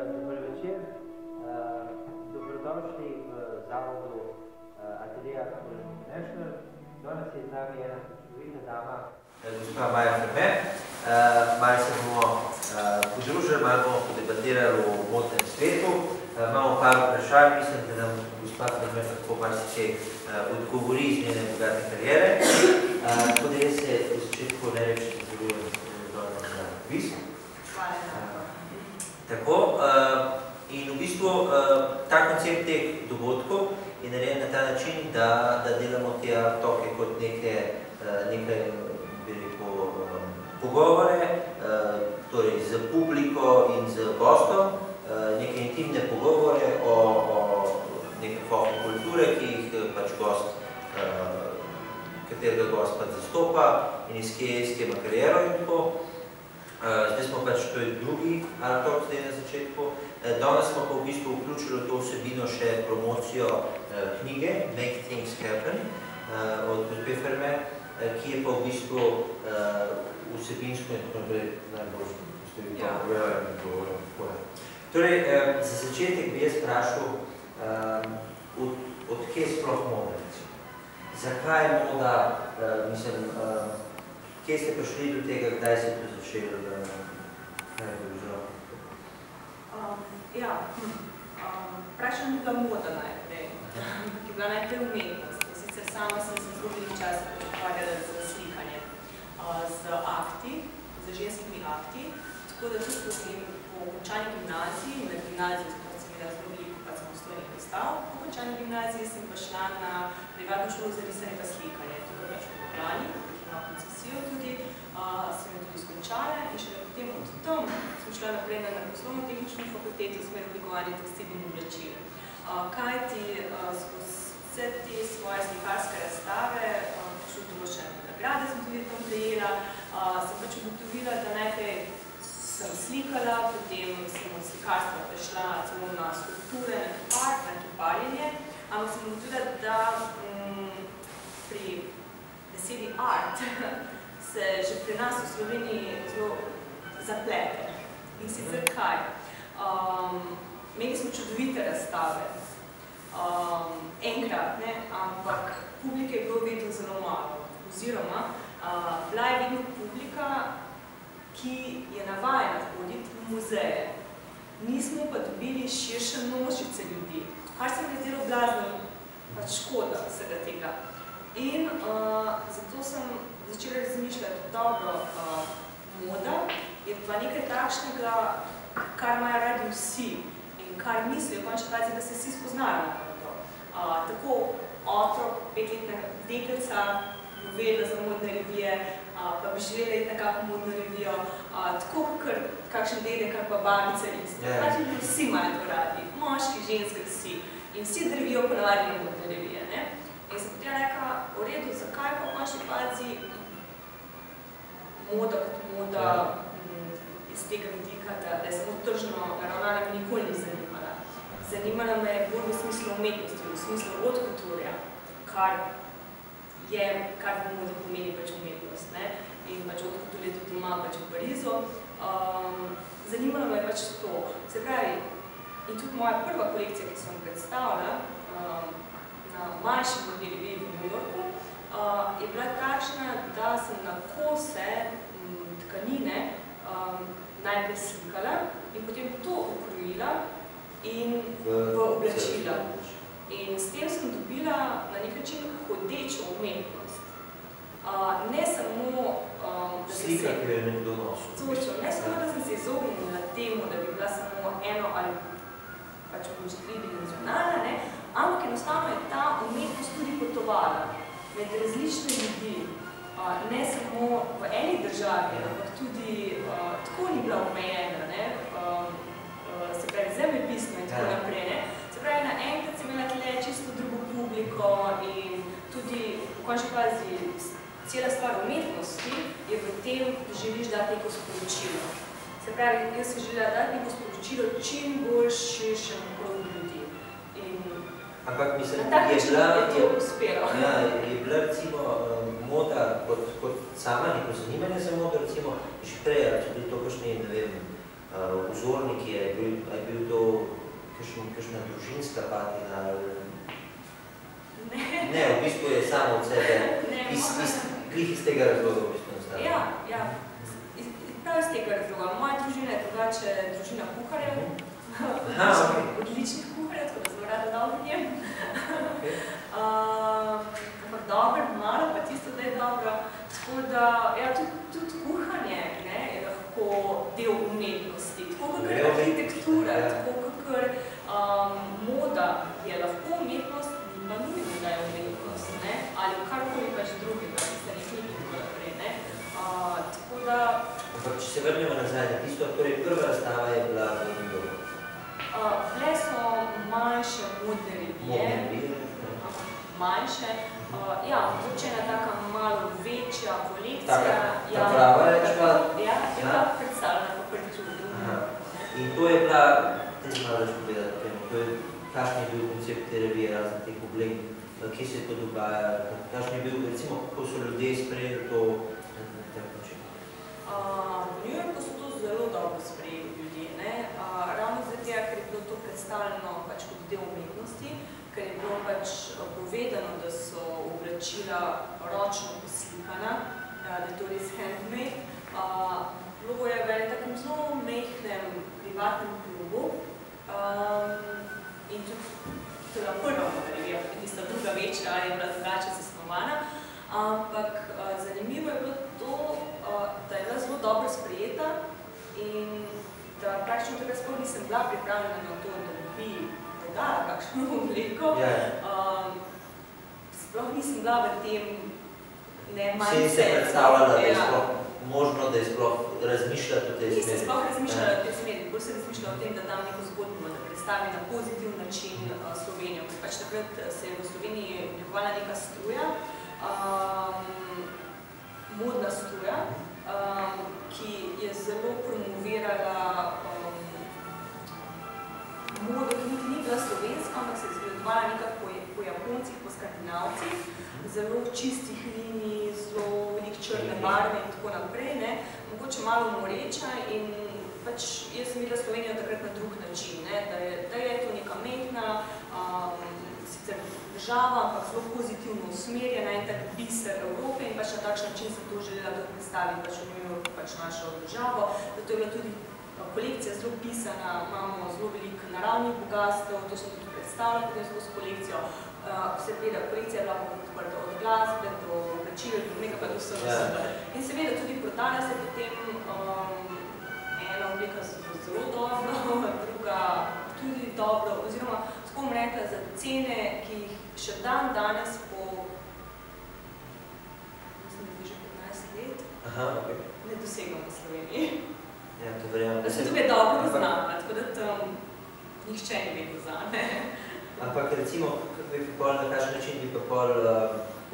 Dober večer. Dobrodošli v zavodu Ateljeja International. Danes je z nami ena čudovita dama, gospa Maja Ferme. Malo se bomo podružili, malo bomo podebatirali o modnem svetu. Imamo par vprašanj, mislim, da nam gospa Ferme lahko marsikaj odgovori iz njene bogate karijere. Tako da jaz se v začetku najlepše zahvaljujem za vis. Tako, in v bistvu ta koncept teh dogodkov je narejen na ta način, da delamo te toke kot neke bi rekel, pogovore, torej z publiko in z gostom, neke intimne pogovore o neke forme kulture, ki jih pač gost, katerega gost pač zastopa in iz kje ima kariero in tako. Zdaj smo pač, to je drugi talk zdaj na začetku. Danes smo pa v bistvu vključili v to vsebino še promocijo knjige Make Things Happen od gospe Ferme, ki je pa v bistvu vsebinsko in tako naprej najbolj postavljeno. Torej, za začetek bi jaz vprašal, od kje sploh moda? Zakaj je moda, mislim, kje ste prišli do tega, kdaj se to začelo, da kaj je bilo žal? Vprašanje je bila moda najprej, ki je bila najprej umetnost. Sicer sama sem se zelo veliko časa ukvarjala z slikanjem, z akti, z ženskimi akti, tako da tudi po končanju gimnaziji, na gimnaziji sem imela zelo veliko samostojnih predstav, po končanju gimnaziji sem pa šla na privatno šolo za risanje pa slikanje, tukaj pač v Ljubljani, tudi, sem jo tudi skončala in še potem od tam sem šla naprej na naravoslovno-tehnično fakulteto v smer oblikovanja tekstilnih oblačil. Kajti skozi vse te svoje slikarske razstave, še določene nagrade sem tudi tam prejela, sem pač ugotovila, da najprej sem slikala, potem sem od slikarstva prešla celo na skulpture, na kiparjenje, ampak sem ugotovila, da pri besedi art se že pri nas v Sloveniji zelo zaplete. In sicer kaj? Imeli smo čudovite razstave, enkrat, ne, ampak publike je bilo vedno zelo malo. Oziroma, bila je vedno publika, ki je navajena hoditi v muzeje. Nismo pa dobili širše množice ljudi, kar se mi je zdelo blazno pač škoda vsega tega. In zato sem začela razmišljati, dobro, moda je pa nekaj takšnega, kar imajo radi vsi in kar mislijo, končne fazi, da se vsi spoznajo na to. Tako otrok, 5-letna deklica, vedela za modne revije, pa bi želela iti na kakšno modno revijo, tako kakšen dedek ali pa babica isto. Vsi imajo to radi, moški, ženske, vsi. In vsi drevijo ponavadi na modne revije, ne? In sem potem rekla, v redu, zakaj pa v končni fazi moda kot moda iz tega vidika, da je samo tržno naravnana, me nikoli ni zanimala. Zanimala me je bolj v smislu umetnosti, v smislu haute couture, kar v modi pomeni pač umetnost, ne? In pač haute couture je tudi doma pač v Parizu. Zanimala me je pač to. Se pravi, in tudi moja prva kolekcija, ki sem predstavila, na manjši modni reviji v New Yorku, je bila takšna, da sem na kose tkanine najprej slikala in potem to ukrojila in v oblačila. In s tem sem dobila na nek način hodečo umetnost. Ne samo, da slika, ki jo je nekdo nosil. Ne samo, da sem se izognila temu, da bi bila samo eno ali pač tridimenzionalna, ne? Ampak enostavno je ta umetnost tudi potovala med različne ljudi, ne samo v eni državi, ampak tudi tako ni bila omejena, ne? Se pravi, zemljepisno in tako naprej, ne? Se pravi, naenkrat sem imela tle čisto drugo publiko in tudi v končni fazi cela stvar umetnosti je v tem, da želiš dati neko sporočilo. Se pravi, jaz sem želela dati neko sporočilo čim bolj širšemu krogu ljudi. Ampak mislim, na tak način je to uspelo. Je bila recimo moda kot sama, neko zanimanje za modo, recimo, že prej, ali so bili to kakšni, ne vem, vzorniki, je bil to kakšna družinska patina? Ne, v bistvu je samo od sebe, glih iz tega razloga v bistvu nastavljeno. Ja, prav iz tega razloga. Moja družina je drugače družina kuharjev, odličnih kuharjev, tako da zelo rada dobro jem. Ampak dobro, malo pa tisto, da je dobro. Tako da, ja, tudi kuhanje je lahko del umetnosti, tako kakor arhitektura, tako kakor moda je lahko umetnost, pa nujno, da je umetnost, ali karkoli pač drugega, ki se ne knjigi tako naprej, tako da... Ampak, če se vrnemo nazaj, tisto, torej prva razstava je bila v New Yorku. Bile so manjše modne revije, manjše, ja, mogoče ena taka malo večja kolekcija. Ta prava je šla? Ja, je bila predstavljena po prviču v drugem. In to je bila, te malo več povedati, kakšen je bil koncept te revije, razen teh oblek, kje se je to dogaja, kakšen je bil, recimo, kako so ljudje sprejeli to na tem način? V New Yorku so to zelo dobro sprejeli ljudje, ravno zato, ker je bilo to predstavljeno pač kot del umetnosti, ker je bilo pač povedano, da so oblačila ročno poslikana, da je to res handmade. Bilo je v enem takem zelo mehnem, privatnem klubu in tudi teda prva revija, tista druga večja je bila drugače zasnovana, ampak zanimivo je bilo to, da je bila zelo dobro sprejeta in da praktično takrat sploh nisem bila pripravljena na to, da bi dodala kakšno obleko. Sploh nisem bila v tem mindsetu. Si se predstavljala, da je sploh možno, da je sploh razmišljati v tej smeri? Nisem sploh razmišljala v tej smeri, bolj sem razmišljala o tem, da dam neko zgodbo, da predstavi na pozitiv način Slovenijo. Pač takrat se je v Sloveniji oblikovala neka struja, modna struja, ki je zelo promovirala modo, ki niti ni bila slovenska, ampak se je zgledovala nekako po Japoncih, po Skandinavcih, zelo čistih linij, zelo veliko črne barve in tako naprej, mogoče malo moreča in pač jaz sem videla Slovenijo takrat na drug način, da je to neka mehna, sicer država, ampak zelo pozitivno usmerjena in tak biser Evrope in pač na takšen način sem to želela predstaviti pač v New Yorku, pač našo državo. Zato je bila tudi kolekcija zelo pisana, imamo zelo veliko naravnih bogatstev, to sem tudi predstavila potem skozi kolekcijo. Seveda, kolekcija je bila odprta od glasbe do oblačil, do nekaj pa do vsega. In seveda tudi prodala se potem ena obleka zelo dobro, druga tudi dobro, oziroma tako bom rekla za cene, ki jih še danes po, mislim, da je že 15 let, ne dosegamo v Sloveniji. Ja, to verjamem. Da se tukaj dobro poznala, tako da tam nihče ni vedno zame. Ampak recimo, na kakšen način bi pa pol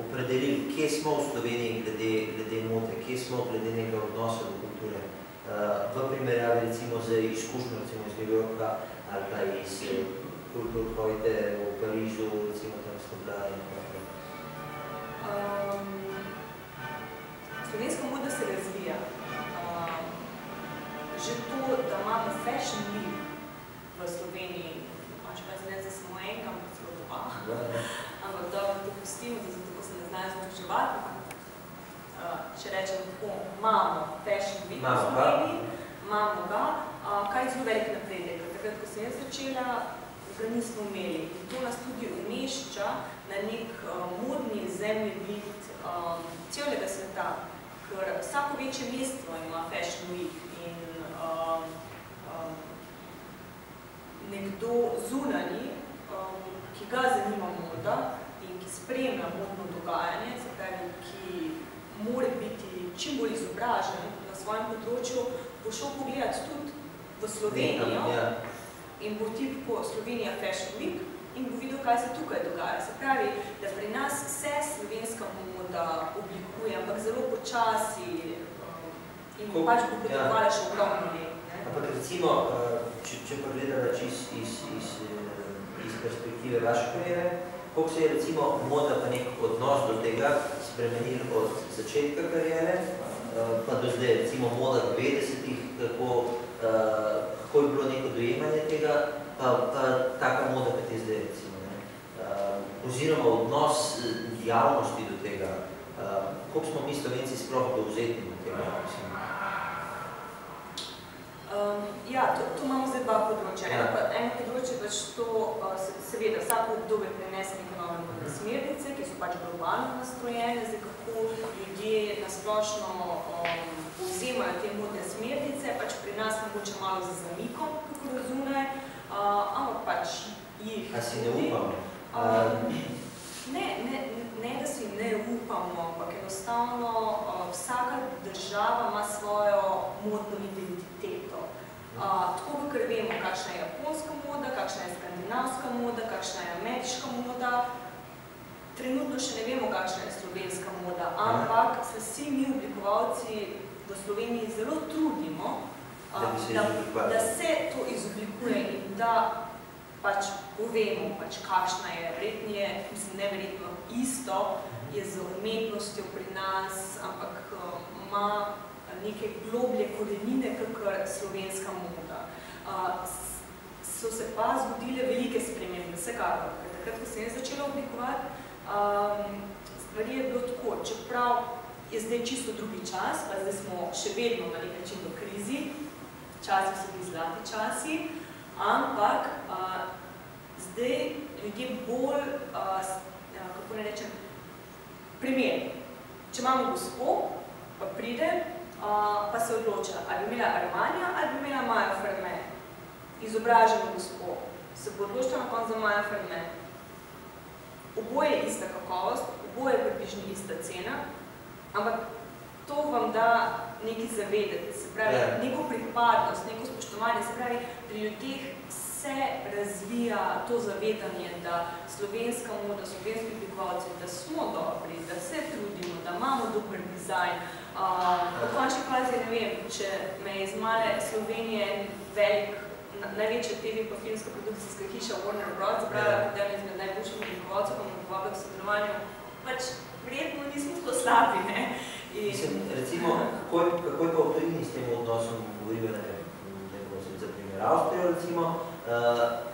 opredelili, kje smo v Sloveniji glede mode, kje smo glede nekega odnosa do kulture, v primerjavi recimo z izkušnjo recimo iz New Yorka ali pa iz Kulturhojte v Parizu, recimo tam smo bila in tako naprej. Slovenska moda se razvija. Že to, da imamo Fashion Week v Sloveniji, če pa ne za samo enka, ampak celo dva. Ampak dobro, to pustimo, zato ko se ne znajo združevati. Če rečem tako, imamo Fashion Week v Sloveniji, imamo ga, kaj je zelo velik napredek. Takrat, ko sem jaz začela, ga nismo imeli. In to nas tudi umešča na nek modni zemljevid celega sveta, ker vsako večje mesto ima Fashion Week in nekdo zunanji, ki ga zanima moda in ki spremlja modno dogajanje, se pravi, ki mora biti čim bolj izobražen na svojem področju, bo šel pogledati tudi v Slovenijo in bo tipko Slovenija Fashion Week in bo videl, kaj se tukaj dogaja. Se pravi, da pri nas se slovenska moda oblikuje, ampak zelo počasi in pač bo potrebovala še ogromno let. Ampak recimo, če pa gledala čisto iz perspektive vaše kariere, koliko se je recimo moda pa nek odnos do tega spremenil od začetka kariere, pa do zdaj, recimo moda v 50-ih, kako kako je bilo neko dojemanje tega, pa taka moda, kot je zdaj, recimo, oziroma odnos javnosti do tega, koliko smo mi Slovenci sploh dovzetni do tega, mislim. Ja, tu imamo zdaj dva področja. Eno področje pač to, seveda, vsako obdobje prinese neke nove modne smernice, ki so pač globalno nastrojene, zdaj kako ljudje nasplošno povzemajo te modne smernice, pač pri nas mogoče malo za zamikom, kako razume, ampak pač jih... A si ne upamo? Ne, da si ne upamo, ampak enostavno vsaka država ima svojo modno identiteto. Tako, ker vemo, kakšna je japonska moda, kakšna je skandinavska moda, kakšna je ameriška moda. Trenutno še ne vemo, kakšna je slovenska moda, ampak se vsi mi oblikovalci v Sloveniji zelo trudimo, da se to izoblikuje in da pač povemo, pač kakšna je, verjetno je, mislim, neverjetno isto, je z umetnostjo pri nas, ampak ima neke globlje korenine, kakor slovenska moda. So se pa zgodile velike spremembe, vsekakor. Takrat, ko sem jaz začela oblikovati, stvari je bilo tako, čeprav je zdaj čisto drugi čas, pa zdaj smo še vedno na nek način v krizi, časi so bili zlati časi, ampak zdaj ljudje bolj, kako ne rečem, primer. Če imamo gospo, pa pride, pa se odloča, ali bi imela Armanija, ali bi imela Maja Ferme. Izobraženo gospo se bo odločila na koncu za Maja Ferme. Oboje je ista kakovost, oboje je približno ista cena, ampak to vam da nekaj zavedati, se pravi, neko pripadnost, neko spoštovanje, se pravi, pri ljudeh se razvija to zavedanje, da slovenska moda, slovenski oblikovalci, da smo dobri, da se trudimo, da imamo dober dizajn. V končni fazi, ne vem, če me je iz male Slovenije velik, največja TV pa filmska produkcijska hiša Warner Bros. Zabrala kot eden izmed najboljših oblikovalcev, pa mu povabila k sodelovanju, pač verjetno nismo tako slabi, ne? Mislim, recimo, kako je pa v tujini s tem odnosom govorila, ne bomo se za primer Avstrijo, recimo,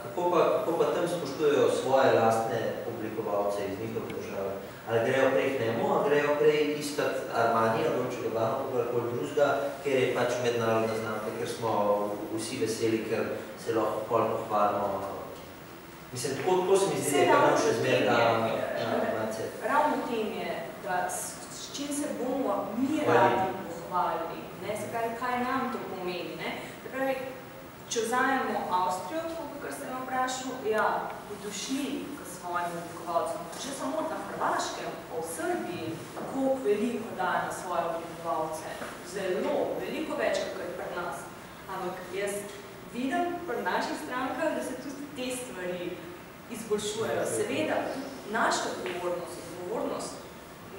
kako pa tam spoštujejo svoje lastne oblikovalce iz njihove države? Ali grejo prej k njemu, ali grejo prej iskat Armanija, Dolce & Gabbana, kogarkoli drugega, ker je pač mednarodna znamka, ker smo vsi veseli, ker se lahko pol pohvalimo. Mislim, tako se mi zdi, da je pa nam še zmerna malce. Ravno tem je, da s čim se bomo mi radi pohvalili, se pravi, kaj nam to pomeni, ne? Se pravi, če vzajemo Avstrijo, tako kar ste me vprašal, ja, bodo šli k svojim oblikovalcem. Že samo na Hrvaškem, pa v Srbiji, koliko veliko daje na svoje oblikovalce. Zelo, veliko več, kot je pri nas. Ampak jaz vidim pri naših strankah, da se tudi te stvari izboljšujejo. Seveda, naša odgovornost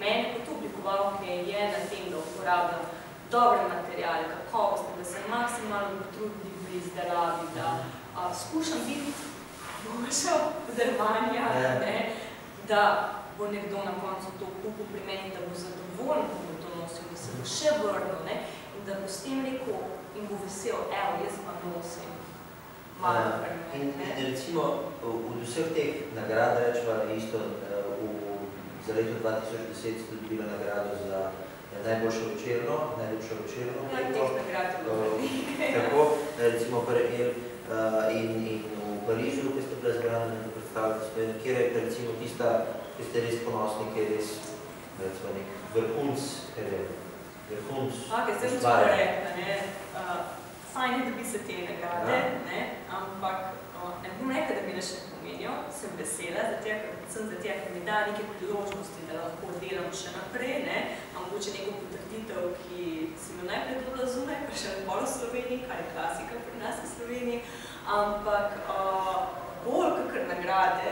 mene kot oblikovalke je na tem, da uporabljam dobre materiale, kakovostne, da se maksimalno potrudim pri izdelavi, da skušam biti boljša od Armanija, da bo nekdo na koncu to kupil pri meni, da bo zadovoljen, ko bo to nosil, da se bo še vrnil, in da bo s tem rekel in bo vesel, evo, jaz pa nosim. In recimo, od vseh teh nagrad, rečeva isto, za leto 2010 ste dobila nagrado za najboljšo večerno. Teh nagrad je bilo nekaj. Tako, recimo in v Parizu, ki ste bila zbrana, da predstavljate, kjer je recimo tista, ki ste res ponosni, ki je res, recimo, nek vrhunc, Kaj sem tako rekla, fajn je, da bi se te nagrade, ampak ne bom rekla, da mi še pomenijo, sem vesela, predvsem zato, ker mi da neke priložnosti, da lahko delam še naprej, imam mogoče neko potrditev, ki sem jo najprej dobila zunaj, pa še bolj v Sloveniji, kar je klasika pri nas v Sloveniji, ampak bolj kakor nagrade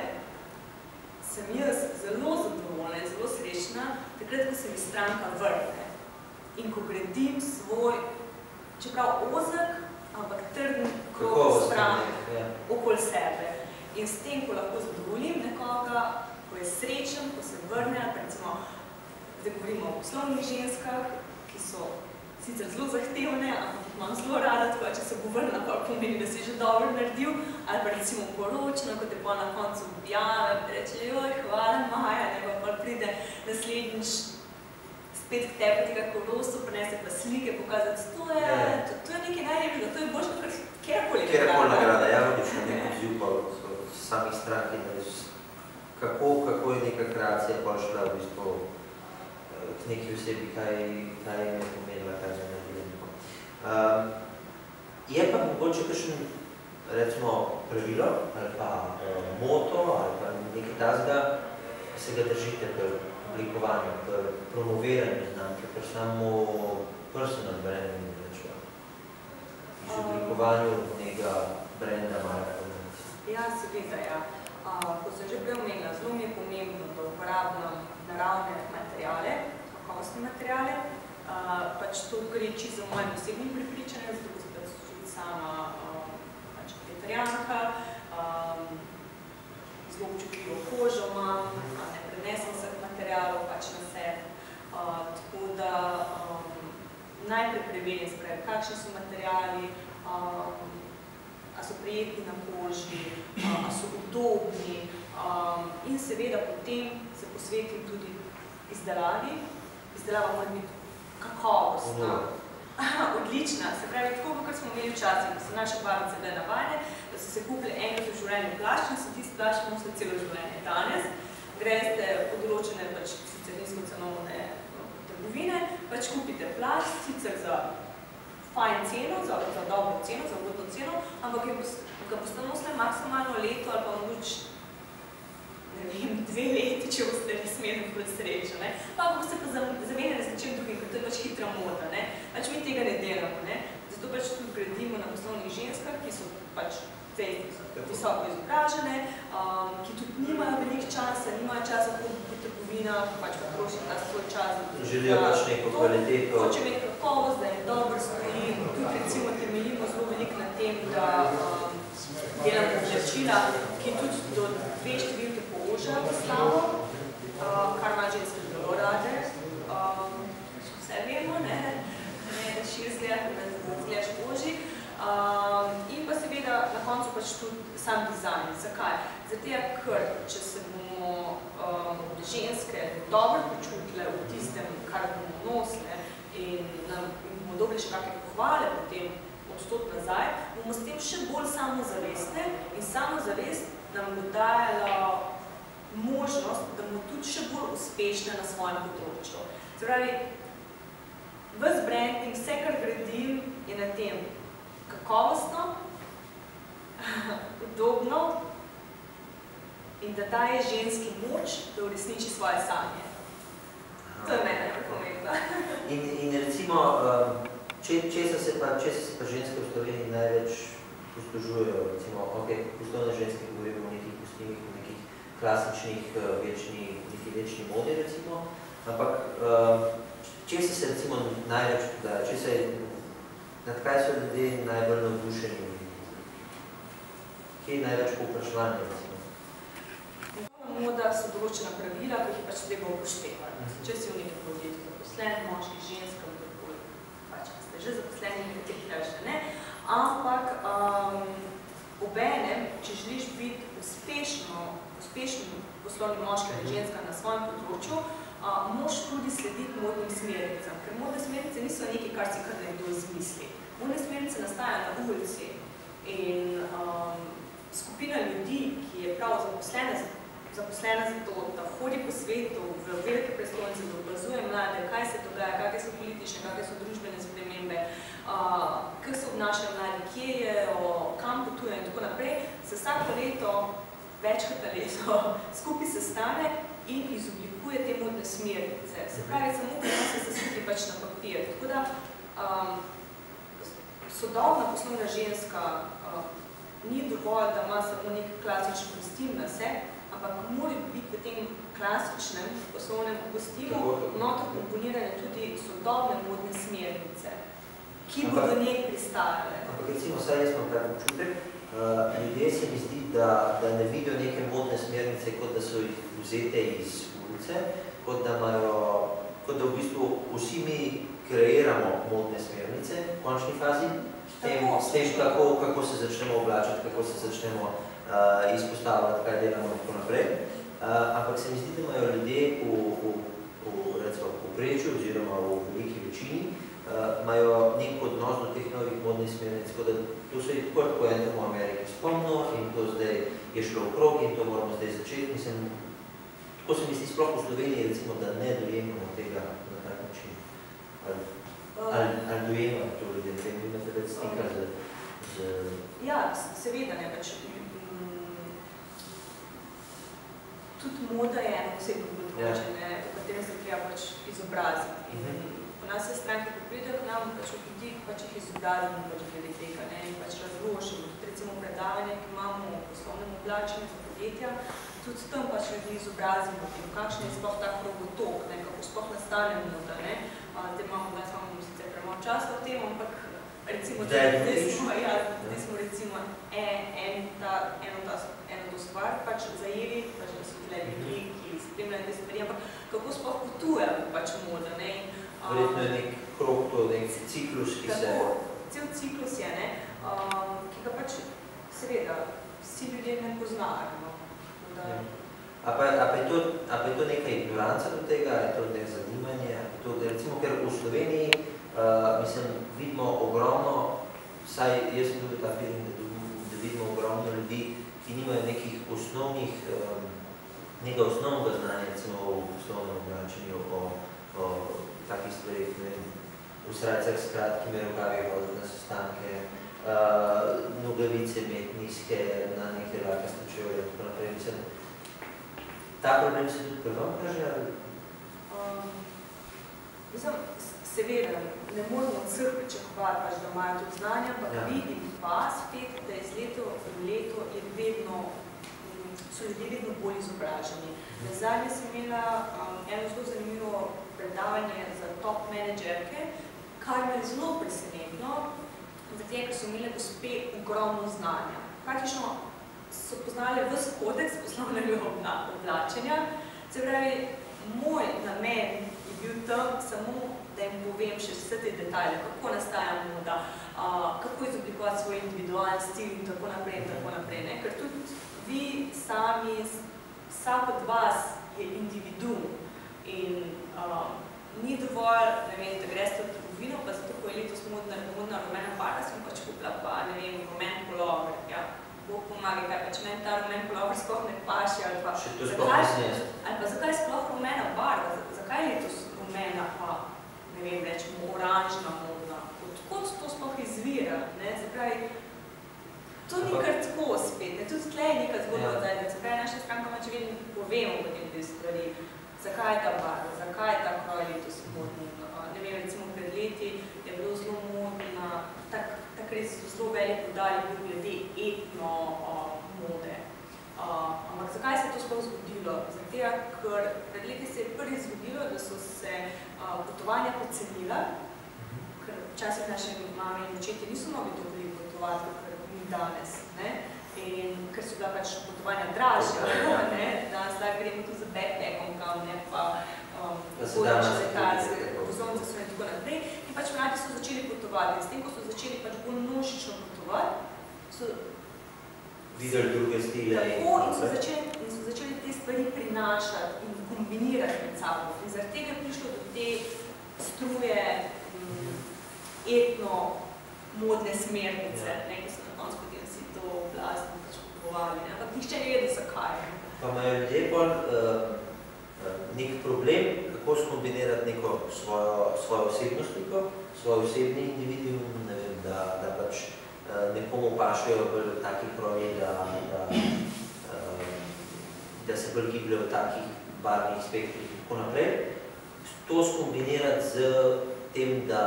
sem jaz zelo zadovoljna in zelo srečna, takrat, ko se mi stranka vrne in ko gradim svoj, čeprav ozek, ampak trden krog stranke okoli sebe. In s tem, ko lahko zadovoljim nekoga, ko je srečen, ko se vrne, recimo, zdaj govorimo o poslovnih ženskah, ki so sicer zelo zahtevne, ampak jih imam zelo rada, tako če se bo vrnila, pa pomeni, da si že dobro naredil, ali pa recimo poročno, ko te pa na koncu objave, da reče, joj, hvala Maja, ne, pa pride naslednjič spet k tebi tega korosu, prinese pa slike, pokazati, to je nekaj najlepšega, to je boljše, kot kjerkoli nagrada. Kjerkoli nagrada, ja, vodično nek odziv pa od samih strank in kako je neka kreacija pa šla v bistvu k neki osebi, kaj je pomenila, kaj je naredila. Je pa mogoče kakšen, recimo, pravilo ali pa moto ali pa nekaj tazga, se ga držite pri oblikovanju, pri promoviranju znamke, pri samo personal branding, rečemo, pri oblikovanju nekega brenda Maja Fabrenc. Ja, seveda, ja. Ko sem že prej omenila, zelo mi je pomembno, da uporabljam naravne materiale, kakovostne materiale, pač to gre čisto za mojim osebnim prepričanjem, zato ko sem tudi sama vegetarijanka, zelo občutljivo kožo imam, ne prenesem vseh materialov pač na sebi, tako da najprej preverim, spravi, kakšni so materiali, a so prijetni na koži, a so udobni in seveda potem se posvetim tudi izdelavi. Izdelava mora biti kakovostna, odlična, se pravi, tako kot smo imeli včasih, ko so naše babice bile navajene, da so se kupili enkrat v življenju plašč in so tisti plašč nosili celo življenje. Danes greste v določene, pač sicer nizkocenovne trgovine, pač kupite plašč, sicer za fajn ceno, za dobro ceno, za ugodno ceno, ampak ga boste nosili maksimalno leto ali pa mogoče, ne vem, 2 leti, če boste res imeli bolj srečo, ne. Pa boste pa zamenjali z nečim drugim, ker to je pač hitra moda, ne. Pač mi tega ne delamo, ne. Zato pač tudi gradimo na poslovnih ženskah, ki so pač visoko izobražene, ki tudi nimajo veliko časa, nimajo časa po trgovinah, pač pa trošijo ta svoj čas. Želijo pač neko kvaliteto. Hoče imeti kakovost, da je dobro stoji. Tudi recimo temeljimo zelo veliko na tem, da delam oblačila, ki tudi do 2 številke poožajo postavo, kar ima ženske zelo rade. Vse vemo, ne, da šir zgledaš oži. In pa seveda na koncu pač tudi sam dizajn. Zakaj? Zato, ker če se bomo ženske dobro počutile v tistem, kar bomo nosile in bomo dobili še kakšne pohvale potem odstop nazaj, bomo s tem še bolj samozavestne in samozavest nam bo dajala možnost, da bomo tudi še bolj uspešne na svojem področju. Se pravi, ves branding, vse, kar gradim, je na tem kakovostno, udobno in da daje ženski moč, da uresniči svoje sanje. To je mene pomembno. In recimo, česa se pa ženske v Sloveniji največ poslužujejo? Recimo, poslovne ženske govorimo o nekih kostimih, o nekih klasičnih, neki večni modi, recimo, ampak česa se recimo največ podaja? Nad kaj so ljudje najbolj navdušeni? Kje je največ povpraševanja, recimo? Moda so določena pravila, ki jih pač treba upoštevati. Če si v nekem podjetju zaposlen, moški, ženska, pač ste že zaposleni, nekateri še ne, ampak obenem, če želiš biti uspešen poslovni moški ali ženska na svojem področju, moraš tudi slediti modnim smernicam, ker modne smernice niso nekaj, kar si kar nekdo izmisli. Modne smernice nastajajo na ulici in skupina ljudi, ki je prav zaposlena za to, da hodi po svetu, v velike prestolnice, da opazuje mlade, kaj se dogaja, kakve so politične, kakve so družbene spremembe, kako se obnašajo mladi, kje je, kam potujejo in tako naprej, se vsako leto, večkrat na leto, skupaj sestane in izoblikuje te modne smernice. Se pravi, samo prenose se skupaj pač na papir. Tako da sodobna poslovna ženska ni dovolj, da ima samo nek klasičen kostim na sebi, ampak mora biti v tem klasičnem poslovnem kostimu noto komponirane tudi sodobne modne smernice, ki bodo njej pristajale. Ampak recimo, vsaj jaz imam tak občutek, ljudje se mi zdi, da ne vidijo neke modne smernice, kot da so jih vzete iz ulice, kot da v bistvu vsi mi kreiramo modne smernice v končni fazi, s tem kako se začnemo oblačiti, kako se začnemo izpostavljati, kaj delamo in tako naprej. Ampak se mi zdi, da imajo ljudje v povprečju oziroma v veliki večini imajo nek odnos do teh novih modnih smernic, tako da to se je tako eno v Ameriki spomnil in to zdaj je šlo okrog in to moramo zdaj začeti. Mislim, tako se mi zdi sploh v Sloveniji, recimo, da ne dojemamo tega na tak način. Ali dojemamo to ljudje, da imate več stika z... Ja, seveda ne, pač tudi moda je eno posebno področje, v katerem se treba pač izobraziti. Po nas se stranke pripridajo k nam, pač v ljudi, pač jih izobrazimo pač glede tega, in pač razložimo. Tudi recimo predavanje, ki imamo v poslovnem oblačenju za podjetja, tudi tam pač ljudi izobrazimo, kakšen je sploh tak robotok, kako sploh nastane moda. Zdaj imamo sicer premalo časa v tem, ampak recimo, zdaj smo recimo eno to stvar pač zajeli, pač da so bile ljudi, ki spremljajo te stvari, ampak kako sploh potujemo pač moda. Verjetno je nek krog, to nek ciklus, ki se... Cel ciklus je, ki ga pač seveda vsi ljudje ne poznajo. A pa je to neka ignoranca do tega, je to nek zanimanje? Recimo, ker v Sloveniji, mislim, vidimo ogromno, vsaj jaz sem dobil ta feeling, da vidimo ogromno ljudi, ki nimajo nekih osnovnih, nekega osnovnega znanja, recimo v poslovnem oblačenju, o takih stvarih, v srajcah s kratkimi rokavi hoditi na sestanke, nogavice imeti nizke, na neke lakaste čevlje in tako naprej. Mislim, ta problem se tudi pri vam kaže? Mislim, seveda, ne moramo od vseh pričakovati, da imajo to znanje, ampak vidim pa spet, da iz leto v leto so ljudje vedno bolj izobraženi. Nazadnje sem imela eno zelo zanimivo predavanje za top menedžerke, kar me je zelo presenetno, zato ker so imele gospe ogromno znanja. Praktično so poznali ves kodeks poslovnega oblačenja. Se pravi, moj namen je bil tam samo, da jim povem še vse te detalje, kako nastaja moda, kako izoblikovati svoj individualni stil in tako naprej in tako naprej. Ker tudi vi sami, vsak od vas je individuum in ni dovolj, ne vem, da greste v trgovino, pa zato, ko je letos modna rumena barva, sem pač kupila pa, ne vem, rumen pulover. Ja, Bog pomaga, kaj pač meni ta rumen pulover sploh ne paši, ali pa zakaj sploh rumena barva, zakaj je letos rumena pa, ne vem, rečemo, oranžna modna. Odkot to sploh izvira, ne, se pravi, to ni kar tako spet, ne, tudi tle je neka zgodba odzadnja, se pravi, naša stranka če vedno povemo potem te stvari, zakaj je ta barva, zakaj je ta kroj letos modna. Ne vem, recimo pred leti je bilo zelo modna, tak res zelo velik podarek bil glede etno mode. Ampak zakaj se je to sploh zgodilo? Zato, ker pred leti se je prvi zgodilo, da so se potovanja pocenila, ker včasih naše mame in očetje niso mogli to veliko potovati, ker ni danes. In ker so bila pač potovanja dražja, danes lahko gremo tudi za backpackom kam, pa voznice letalske, vozovnice so in tako naprej. In pač mladi so začeli potovati. In s tem, ko so začeli pač bolj množično potovati, so videli druge stile in so začeli te stvari prinašati in kombinirati med sabo. In zaradi tega je prišlo do te struje etno-modne smernice, ki so na koncu potem si to oblastno pač kupovali. Ampak nihče ne vedo, zakaj. Pa imajo ljudje bolj nek problem, kako skombinirati neko svojo osebnostniko, svoj osebni individuum, ne vem, da pač nekomu pašajo bolj taki kroji, da se bolj gibljajo v takih barvnih spektrih in tako naprej. To skombinirati z tem, da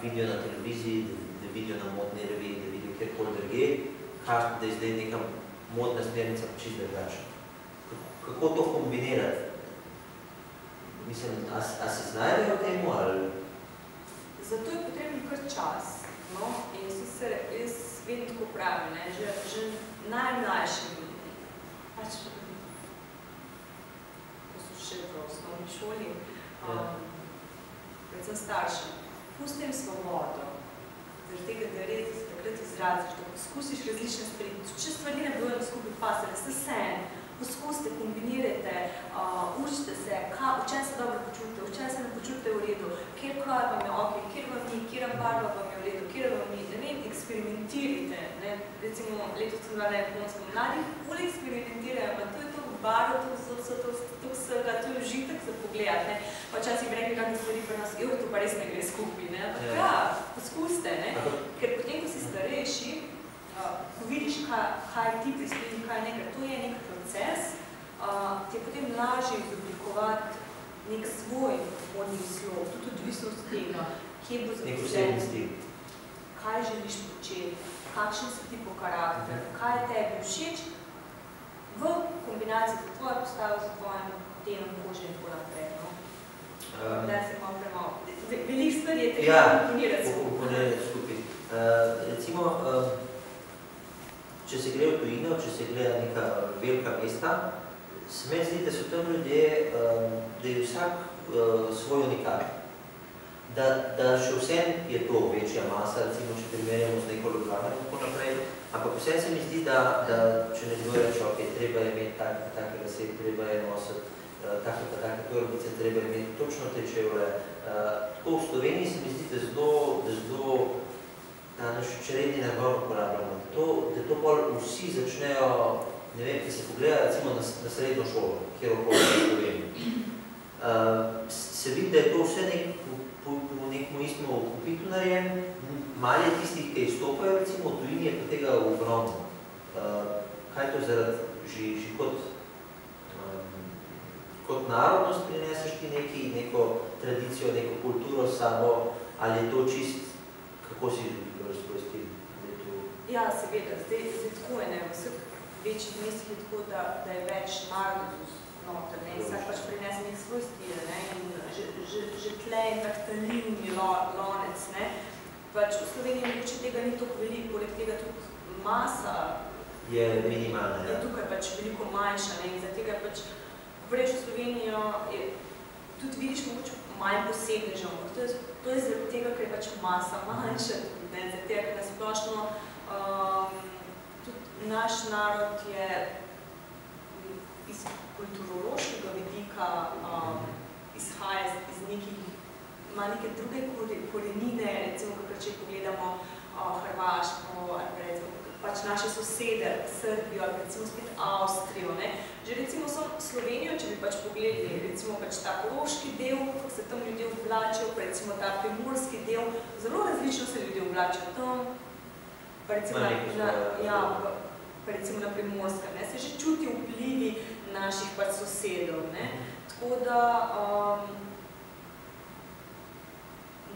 vidijo na televiziji, da vidijo na modni reviji, da vidijo kjerkoli drugje, da je zdaj neka modna smernica pa čisto drugačna. Kako to kombinirati? Mislim, a se znajdejo temu ali? Zato je potrebno kar čas. In sicer jaz vedno tako pravim, že najmlajšim, pač ko so še v osnovni šoli, predvsem staršem, pusti jim svobodo, zaradi tega, da res takrat izraziš, da poskusiš različne stvari, če stvari ne bojo na skupaj pasali, ste sen, poskusite, kombinirajte, učite se, v čem se dobro počutite, v čem se ne počutite v redu, kjer kroj vam je ok, kjer vam ni, kjer barva vam je v redu, kjer vam ni, ne vem, eksperimentirajte, ne, recimo letos sem bila na Japonskem, mladi ful eksperimentirajo, pa to je to barvo, to vsega, to je užitek za pogled, ne, pa včasih bi rekli, kakve stvari pri nas, to pa res ne gre skupaj, ne, ampak ja, poskusite, ne, ker potem, ko si starejši, ko vidiš, kaj ti prispeli, kaj nekaj, to je nek proces, ti je potem lažje izoblikovati nek svoj modni slog, tudi odvisno od tega, kje bo zaposlen, kaj želiš početi, kakšen si ti po karakter, kaj je tebi všeč, v kombinaciji za tvojo postavo, za tvojim delom kože in tako naprej. Da se malo premalo. Veliko stvari je treba komponirati skupaj. Komponirati skupaj. Recimo, če se gre v tujino, če se gleda neka velika mesta, se meni zdi, da so tam ljudje, da je vsak svoj unikal. Da še vsem je to večja masa, recimo, če primerjamo z neko Ljubljano in tako naprej, ampak vsem se mi zdi, da če nekdo reče, ok, treba je imeti take lase, treba je nositi take torbice, treba je imeti točno te čevlje. Tako v Sloveniji se mi zdi, da zelo ta naš čredni nabor uporabljamo. Da to bolj vsi začnejo, ne vem, ki se pogleda recimo na srednjo šolo, kjer okoli v Sloveniji. Se vidi, da je to vse po nekom istmu kupitu narejen, malo je tistih, ki izstopajo, recimo v tujini je pa tega ogromno. Kaj to zaradi že kot narodnost prineseš ti neko tradicijo, neko kulturo samo, ali je to čist, kako si svoj stil? Ja, seveda, zdaj tako je, ne, v vseh večjih mestih je tako, da je več narodov noter, ne, in vsak pač prinese nek svoj stil, ne, in že tle je tak talivni lonec, ne, pač v Sloveniji mogoče tega ni toliko veliko, poleg tega tudi masa je minimalna, je tukaj pač veliko manjša, ne, in zaradi tega pač, ko prejš v Slovenijo, tudi vidiš mogoče manj posebnežev, to je zaradi tega, ker je pač masa manjša, ne, zaradi tega, ker nasplošno tudi naš narod je iz kulturološkega vidika izhaja iz nekih, ima neke druge korenine, recimo, kakor če pogledamo Hrvaško, ali recimo, pač naše sosede, Srbijo, ali recimo spet Avstrijo, ne. Že recimo Slovenijo, če bi pač pogledali, recimo pač ta koroški del, kako se tam ljudje oblačijo, pa recimo ta primorski del, zelo različno se ljudje oblačijo tam, pa recimo na Primorskem, ne, se že čuti vplivi naših pač sosedov, ne. Tako da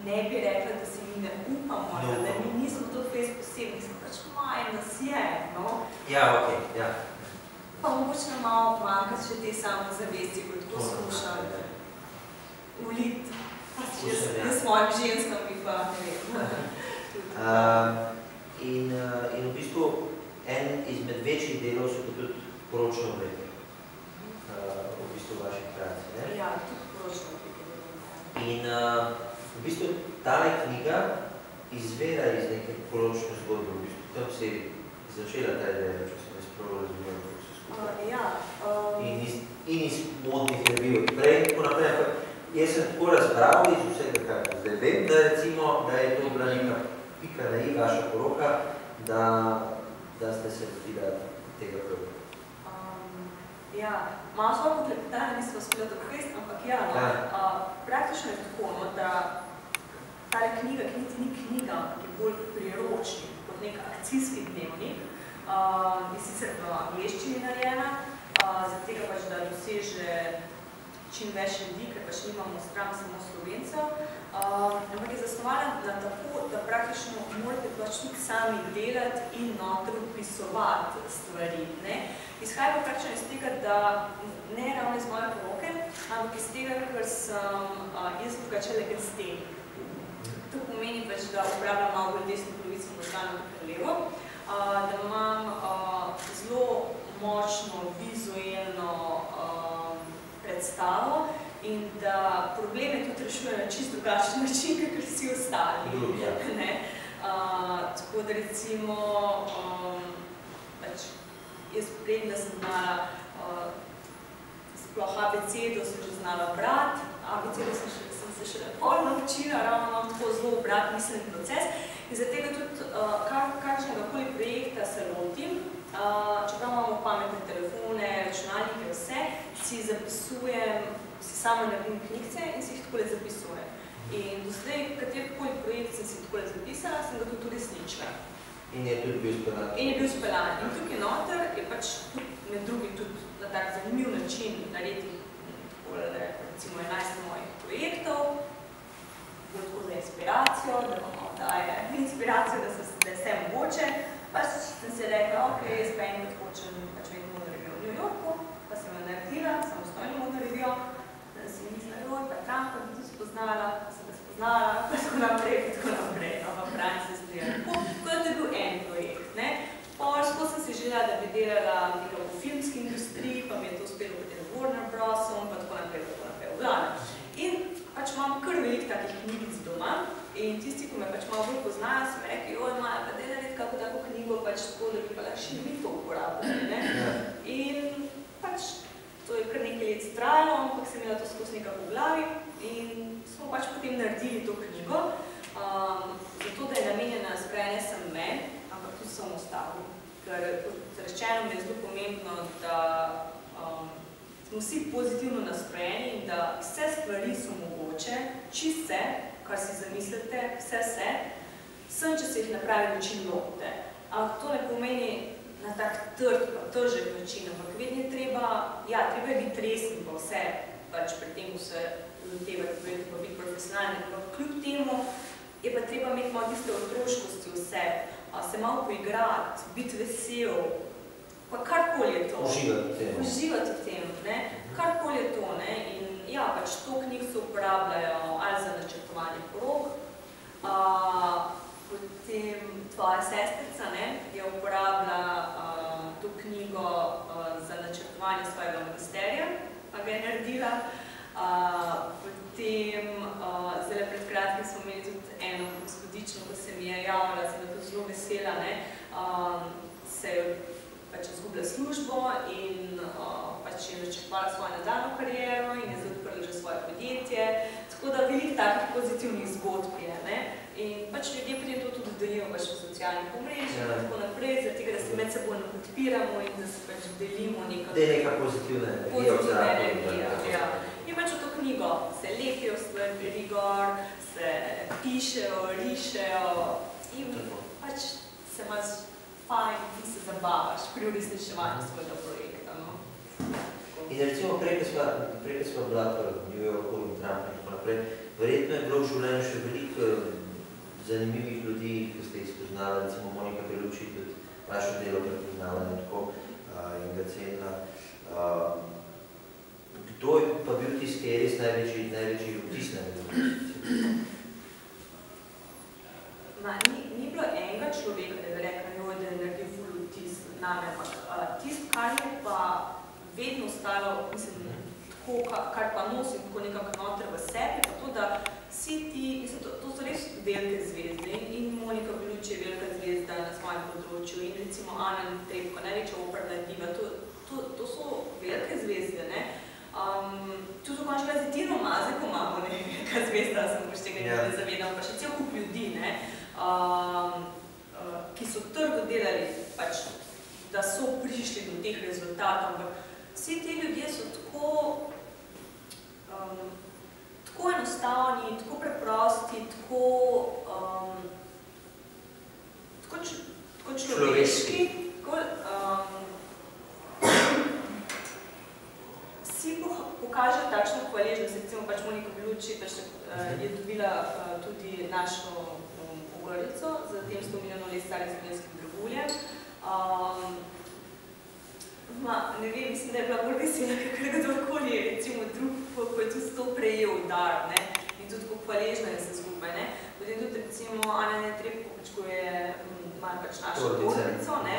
ne bi rekla, da si mi ne upamo, da mi nismo to fejs posebni, smo pač manj nas je, no. Ja, ok, ja. Pa mogoče nam malo manjka še te samozavesti, ko tako skušam uliti, pač jaz s mojim ženskami pa ne vem. In v bistvu en izmed večjih delov so tudi poročne obleke v bistvu vaših kreacij, ne? Ja, tudi poročne obleke. In v bistvu tale knjiga izvira iz neke poročne zgodbe, v bistvu tam se je začela ta ideja, če sem jaz prav razumel, kako se skupaj. Ja. In iz modnih revijev. Prej in tako naprej, ampak jaz sem tako razbral iz vsega, kar zdaj vem, da recimo, da je to bila neka pika na i vaša poroka, da ste se lotila tega prvi. Ja, malo svoje poklepetanje nismo uspela tako vest, ampak ja, no, praktično je tako, no, da tale knjiga, ki niti ni knjiga, ampak je bolj priročnik, kot nek akcijski dnevnik, je sicer v angleščini narejena, zaradi tega pač, da doseže čim več ljudi, ker pač nimamo stran samo Slovencev, ampak je zasnovana na tako, da praktično morate pač tudi sami delati in noter vpisovati stvari, ne. Izhaja pa praktično iz tega, da ne ravno iz moje poroke, ampak iz tega, ker sem jaz drugače legenstenik. To pomeni pač, da uporabljam malo bolj desno polovico možganov kot levo, da imam zelo močno vizualno predstavo in da probleme tudi rešujejo na čisto drugačen način, kakor vsi ostali. Tako da recimo, jaz preden, da sem znala sploh abecedo, sem že znala brati, abecedo sem se še pol naučila, ravno imam tako zelo obrat miselni proces in zaradi tega tudi kakšnega koli projekta se lotim, čeprav imamo pametne telefone, računalnike, vse, si zapisujem, si sama naredim knjigce in si jih takole zapisujem. In doslej, katerikoli projekt sem si takole zapisala, sem ga tudi uresničila. In je tudi bil speljan. In je bil speljan. In tukaj noter je pač med drugim tudi na tak zanimiv način narediti recimo 11 mojih projektov, bolj tako za inspiracijo, da vam daje inspiracijo, da je vse mogoče. Pač sem se rekla, ok, jaz pa enkrat hočem pač vedno modno revijo v New Yorku, pa sem jo naredila, samostojno modno revijo, da si mislila, pa Trumpa bi tudi spoznala, pa sem ga spoznala, pa tako naprej, no, pa pravim se sprejela. Tako da to je bil en projekt, ne. Potem sem si želela, da bi delala v filmski industriji, pa mi je to uspelo potem Warner Brosom, pa tako naprej, v glavnem. In pač imam kar veliko takih knjigic doma in tisti, ko me pač malo bolj poznajo, so mi rekli, joj, Maja, pa daj narediti kako tako knjigo, pač tako, da bi pa še mi to uporabljali, ne. In pač to je kar nekaj let trajalo, ampak sem imela to skozi nekako v glavi in smo pač potem naredili to knjigo, zato, da je namenjena zgoraj ne samo meni, ampak tudi samo ostalim. Ker rečeno mi je zelo pomembno, da smo vsi pozitivno nastrojeni in da vse stvari so mogoče, čisto vse, kar si zamislite, vse, sem, če se jih na pravi način lotite. Ampak to ne pomeni na tak težek način, ampak vedno je treba, treba je biti resen pa vse, pač pri tem, ko se lotevati, pa biti profesionalni, ampak kljub temu je pa treba imeti malo tiste otroškosti v sebi, se malo poigrati, biti vesel, pa karkoli je to. Uživati v tem, ne. Karkoli je to, ne. In ja, pač to knjig se uporabljajo ali za načrtovanje porok, potem tvoja sestrica, ne, je uporabila to knjigo za načrtovanje svojega magisterija, pa ga je naredila. Potem, zdaj pred kratkim smo imeli tudi eno gospodično, ko se mi je javila, sem bila tudi zelo vesela, ne, se je pač izgubila službo in pač je načrtovala svojo nadaljnjo kariero in je zdaj odprla že svoje podjetje. Tako da veliko takih pozitivnih zgodb je, ne. In pač ljudje potem to tudi delijo pač v socialnih omrežjih in tako naprej, zaradi tega, da se med sebojno podpiramo in da se pač delimo neka pozitivna energija. In pač v to knjigo se lepijo stvari gor, se pišejo, rišejo in pač se imaš fajn, ti se zabavaš pri uresničevanju svojega projekta, no. In recimo, prej, ko smo bila v New Yorku in Trumpu in tako naprej, verjetno je bilo v življenju še veliko zanimivih ljudi, ki ste jih spoznala, recimo Monika Bellucci, tudi vašo delo prepoznala in tako in ga cenila. Kdo je pa bil tisti, ki je res največji vtis na ljudi? Ni bilo enega človeka, da bi rekla, joj, da je naredil ful vtis name, ampak tisto, kar je pa vedno ostalo, mislim, tako, kar pa nosim tako nekako noter v sebi, pa to, da vsi ti, mislim, to so res velike zvezde in Monika Bellucci je velika zvezda na svojem področju in recimo Ana Netrebko, največja operna diva, to so velike zvezde, ne. Tudi v končni fazi Tino Maze, ko imamo neka zvezda, sem pač tega ne zavedam, pa še cel kup ljudi, ne, ki so trdo delali, pač, da so prišli do teh rezultatov, ampak vsi ti ljudje so tako enostavni, tako preprosti, tako človeški, vsi pokažejo takšno hvaležnost, recimo pač Monika Bellucci je dobila tudi našo ogrlico za tem 100 milijonov let starim slovenskim draguljem. Ne vem, mislim, da je bila bolj vesela, kakor kdorkoli, recimo drug, ko je tudi to prejel dar, ne, in tudi kako hvaležna je se skupaj, ne. Potem tudi recimo Ana Netrebko, ko je malo pač našo torbico, ne,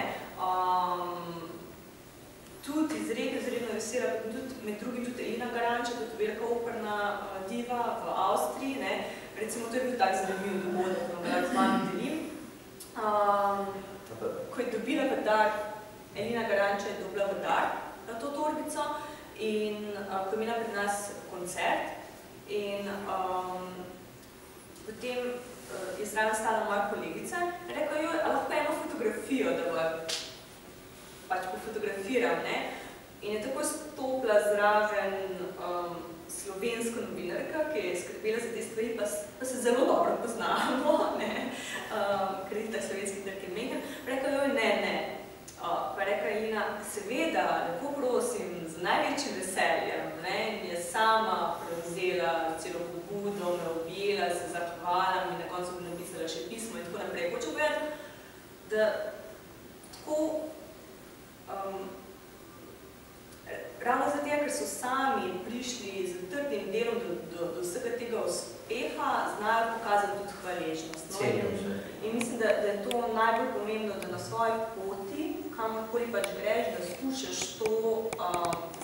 tudi izredno vesela, tudi med drugim tudi Elina Garanča, tudi velika operna diva v Avstriji, ne. Recimo, to je bil tak zanimiv dogodek, no, da z vami delim. Ko je dobila v dar, Elina Garanča je dobila v dar to torbico in ko je imela pri nas koncert in potem je zraven stala moja kolegica in rekla, joj, a lahko eno fotografijo, da pač pofotografiram, ne? In je tako stopila zraven slovenska novinarka, ki je skrbela za te stvari, pa se zelo dobro poznamo, ne? Ker je tak slovenski trg je mehen. Rekla, joj, ne. Pa rekla Elina, seveda, lepo prosim, z največjim veseljem, ne? In je sama prevzela celo pobudo, me objela, se zahvala, mi na koncu bi napisala še pismo in tako naprej. Hočem povedati, da tako ravno zato, ker so sami prišli z trdim delom do vsega tega uspeha, znajo pokazati tudi hvaležnost. In mislim, da je to najbolj pomembno, da na svoji poti, kamorkoli pač greš, da skušaš to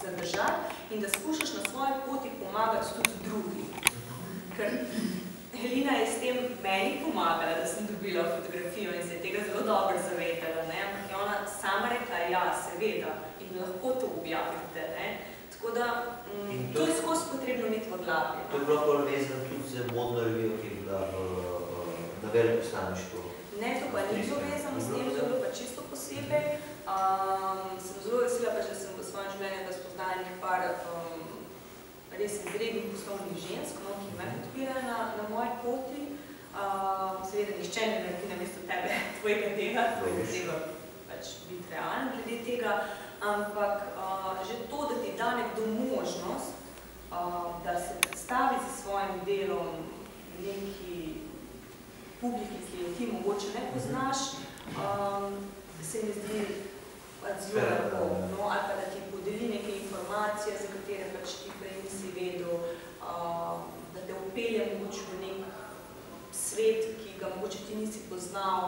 zadržati in da skušaš na svoji poti pomagati tudi drugim. Ker Elina je s tem meni pomagala, da sem dobila fotografijo in se je tega zelo dobro zavedala, ne? Ampak je ona sama rekla, ja, seveda, in lahko to objavite, ne? Tako da, to je skozi potrebno imeti v glavi. To je bilo bolj vezano tudi z modno revijo, ki je bila na veleposlaništvu. Ne, to pa ni bilo vezano s tem, to je bilo pa čisto posebej. Sem zelo vesela, pa že sem v svojem življenju spoznala nekaj par res izrednih poslovnih žensk, ki me podpirajo na moji poti. Seveda, nišče ne naredi namesto tebe tvojega dela, treba pač biti realen glede tega, ampak že to, da ti da nekdo možnost, da se predstavi za svojim delom neki publiki, ki jo ti mogoče ne poznaš, se mi zdi zelo lepo, ali pa da ti podeli neke informacije, za katere pač ti prej nisi vedel, da te upelje mogoče v nek svet, ki ga mogoče ti nisi poznal.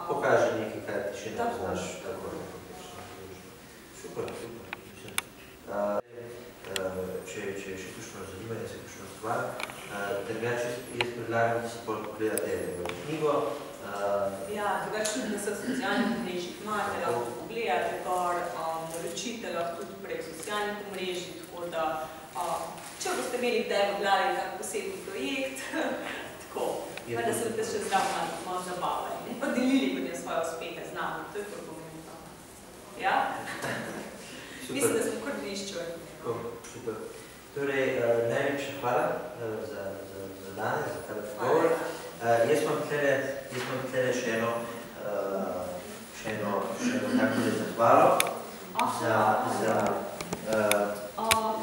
Pokaže nekaj, kaj ti še ne poznaš. Super. Če je še kakšno zanimanje, se kakšno stvar, drugače jaz predlagam, da si bolj pogledate knjigo. Ja, drugače tudi na socialnih omrežjih imate, lahko pogledate gor, naročite lahko tudi prek socialnih omrežij, tako da, če boste imeli kdaj v glavi tak poseben projekt, tako, pa da se boste še zdravo malo zabavali, pa delili potem svoje uspehe z nami, to je kar pomembno. Ja? Mislim, da smo kar bliščujem. Super. Torej, najlepša hvala za danes, za ta razgovor. Jaz imam tle še eno takole zahvalo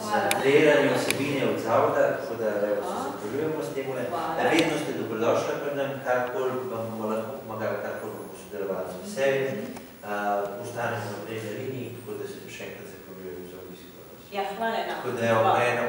za delanje vsebine od zavoda, tako da se zahvaljujemo s temu. Vedno ste dobrodošli pri nam, karkoli vam bomo lahko pomagali, karkoli bomo sodelovali z veseljem. Ostanemo na tej liniji, tako da se še enkrat zahvaljujem za obisk. Ja, hvala. Tako da je eno